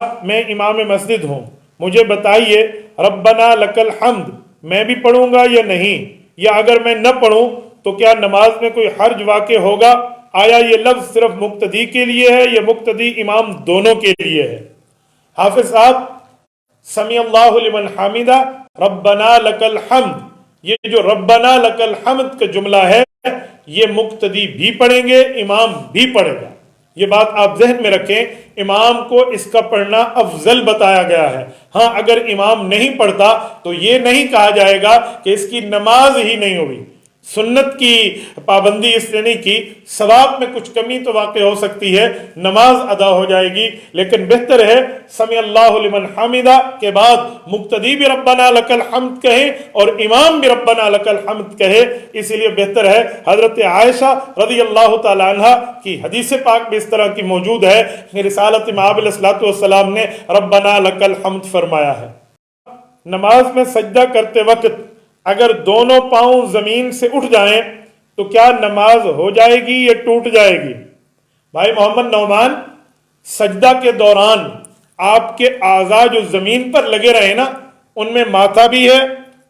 میں امام مسجد ہوں، مجھے بتائیے ربنا لکل حمد میں بھی پڑھوں گا یا نہیں، یا اگر میں نہ پڑھوں تو کیا نماز میں کوئی حرج واقع ہوگا؟ آیا یہ لفظ صرف مقتدی کے لیے ہے یا مقتدی امام دونوں کے لیے ہے؟ حافظ صاحب، سمی اللہ لمن حمیدہ ربنا لکل حمد، یہ جو ربنا لکل حمد کا جملہ ہے یہ مقتدی بھی پڑھیں گے، امام بھی پڑھے گا۔ یہ بات آپ ذہن میں رکھیں، امام کو اس کا پڑھنا افضل بتایا گیا ہے۔ ہاں اگر امام نہیں پڑھتا تو یہ نہیں کہا جائے گا کہ اس کی نماز ہی نہیں ہوئی۔ سنت کی پابندی اس نے نہیں کی، ثواب میں کچھ کمی تو واقع ہو سکتی ہے، نماز ادا ہو جائے گی، لیکن بہتر ہے سمی اللہ لمن حمیدہ کے بعد مقتدی بھی ربنا لکل حمد کہیں اور امام بھی ربنا لکل حمد کہے۔ اسی لیے بہتر ہے، حضرت عائشہ رضی اللہ تعالی عنہ کی حدیث پاک بھی اس طرح کی موجود ہے کہ رسالت مآب علیہ الصلوۃ والسلام نے ربنا لکل حمد فرمایا ہے۔ نماز میں سجدہ کرتے وقت اگر دونوں پاؤں زمین سے اٹھ جائیں تو کیا نماز ہو جائے گی یا ٹوٹ جائے گی؟ بھائی محمد نعمان، سجدہ کے دوران آپ کے اعضاء جو زمین پر لگے رہے نا، ان میں ماتھا بھی ہے،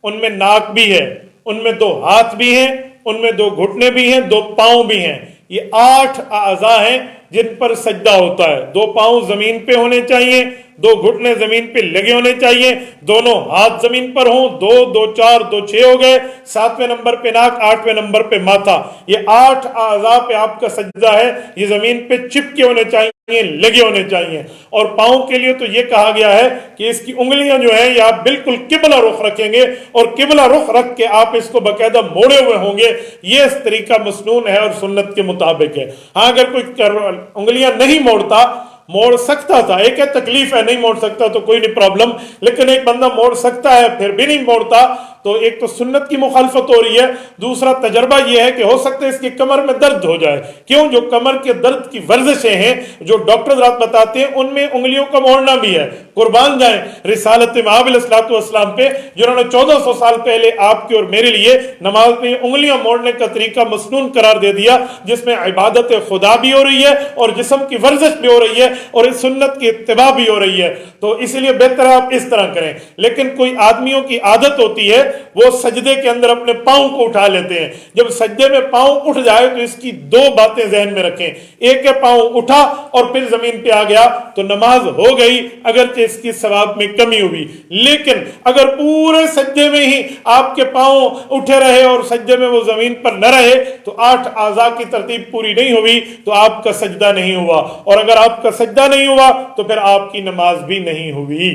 ان میں ناک بھی ہے، ان میں 2 ہاتھ بھی ہیں، ان میں 2 گھٹنے بھی ہیں، 2 پاؤں بھی ہیں۔ یہ 8 اعضاء ہیں جن پر سجدہ ہوتا ہے۔ 2 پاؤں زمین پہ ہونے چاہیے، 2 گھٹنے زمین پہ لگے ہونے چاہیے، دونوں ہاتھ زمین پر ہوں، 2 2 4 2 6 ہو گئے، 7ویں نمبر پہ ناک، 8ویں نمبر پہ ماتھا۔ یہ 8 اعضاء پہ آپ کا سجدہ ہے، یہ زمین پہ چپکے ہونے چاہیے، لگے ہونے چاہیے۔ اور پاؤں کے لیے تو یہ کہا گیا ہے کہ اس کی انگلیاں جو ہیں یہ آپ بالکل قبلہ رخ رکھیں گے، اور قبلہ رخ رکھ کے آپ اس کو باقاعدہ موڑے ہوئے ہوں گے۔ یہ اس طریقہ مسنون ہے اور سنت کے مطابق ہے۔ ہاں اگر کوئی انگلیاں نہیں موڑتا، موڑ سکتا تھا، ایک ہے تکلیف ہے، نہیں موڑ سکتا تو کوئی نہیں پرابلم، لیکن ایک بندہ موڑ سکتا ہے پھر بھی نہیں موڑتا تو ایک تو سنت کی مخالفت ہو رہی ہے، دوسرا تجربہ یہ ہے کہ ہو سکتا ہے اس کی کمر میں درد ہو جائے۔ کیوں؟ جو کمر کے درد کی ورزشیں ہیں جو ڈاکٹر حضرات بتاتے ہیں ان میں انگلیوں کا موڑنا بھی ہے۔ قربان جائیں رسالت مآب علیہ الصلوۃ والسلام پہ جنہوں نے 1400 سال پہلے آپ کے اور میرے لیے نماز میں انگلیاں موڑنے کا طریقہ مسنون قرار دے دیا، جس میں عبادت خدا بھی ہو رہی ہے اور جسم کی ورزش بھی ہو رہی ہے اور اس سنت کی اتباع بھی ہو رہی ہے۔ تو اس لیے بہتر ہے آپ اس طرح کریں۔ لیکن کوئی آدمیوں کی عادت ہوتی ہے وہ سجدے کے اندر اپنے پاؤں کو اٹھا لیتے ہیں۔ جب سجدے میں پاؤں اٹھ جائے تو اس کی 2 باتیں ذہن میں رکھیں۔ ایک ہے پاؤں اٹھا اور پھر زمین پہ آ گیا تو نماز ہو گئی، اگرچہ اس کی ثواب میں کمی ہوئی، لیکن اگر پورے سجدے میں ہی آپ کے پاؤں اٹھے رہے اور سجدے میں وہ زمین پر نہ رہے تو 8 اعضاء کی ترتیب پوری نہیں ہوئی تو آپ کا سجدہ نہیں ہوا، اور اگر آپ کا سجدہ نہیں ہوا تو پھر آپ کی نماز بھی نہیں ہوئی۔